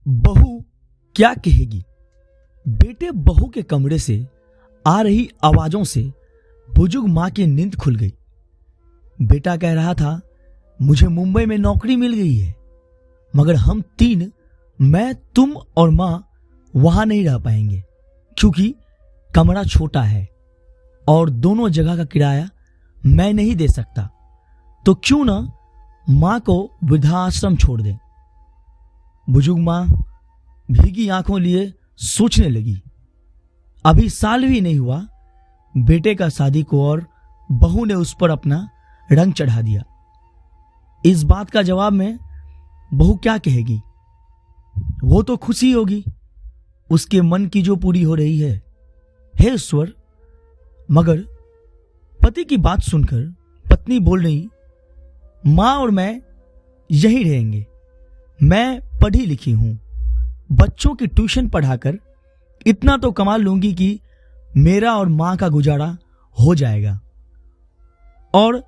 बहू क्या कहेगी। बेटे बहू के कमरे से आ रही आवाजों से बुजुर्ग मां की नींद खुल गई। बेटा कह रहा था, मुझे मुंबई में नौकरी मिल गई है, मगर हम तीन, मैं, तुम और मां वहां नहीं रह पाएंगे क्योंकि कमरा छोटा है और दोनों जगह का किराया मैं नहीं दे सकता। तो क्यों ना मां को वृद्धाश्रम छोड़ दें। बुजुर्ग मां भीगी आंखों लिए सोचने लगी। अभी साल भी नहीं हुआ बेटे का शादी को और बहू ने उस पर अपना रंग चढ़ा दिया। इस बात का जवाब में बहू क्या कहेगी। वो तो खुशी होगी उसके मन की जो पूरी हो रही है। हे ईश्वर। मगर पति की बात सुनकर पत्नी बोल रही, मां और मैं यहीं रहेंगे। मैं पढ़ी लिखी हूं, बच्चों की ट्यूशन पढ़ाकर इतना तो कमा लूंगी कि मेरा और मां का गुजारा हो जाएगा। और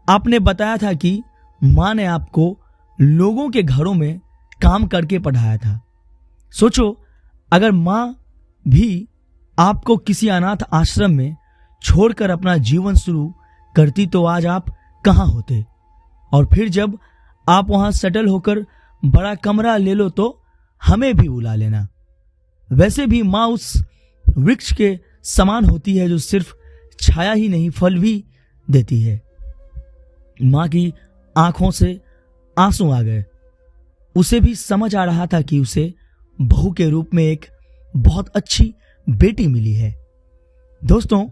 आपने बताया था कि मां ने आपको लोगों के घरों में काम करके पढ़ाया था। सोचो, अगर मां भी आपको किसी अनाथ आश्रम में छोड़कर अपना जीवन शुरू करती तो आज आप कहां होते। और फिर जब आप वहां सेटल होकर बड़ा कमरा ले लो तो हमें भी बुला लेना। वैसे भी मां उस वृक्ष के समान होती है जो सिर्फ छाया ही नहीं फल भी देती है। मां की आंखों से आंसू आ गए। उसे भी समझ आ रहा था कि उसे बहू के रूप में एक बहुत अच्छी बेटी मिली है। दोस्तों,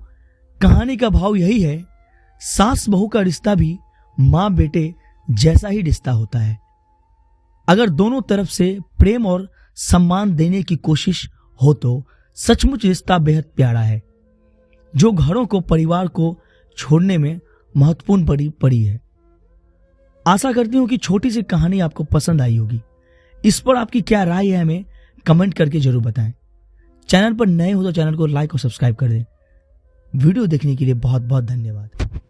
कहानी का भाव यही है, सास बहू का रिश्ता भी मां बेटे जैसा ही रिश्ता होता है। अगर दोनों तरफ से प्रेम और सम्मान देने की कोशिश हो तो सचमुच रिश्ता बेहद प्यारा है, जो घरों को, परिवार को छोड़ने में महत्वपूर्ण पड़ी है। आशा करती हूं कि छोटी सी कहानी आपको पसंद आई होगी। इस पर आपकी क्या राय है हमें कमेंट करके जरूर बताएं। चैनल पर नए हो तो चैनल को लाइक और सब्सक्राइब कर दें। वीडियो देखने के लिए बहुत बहुत धन्यवाद।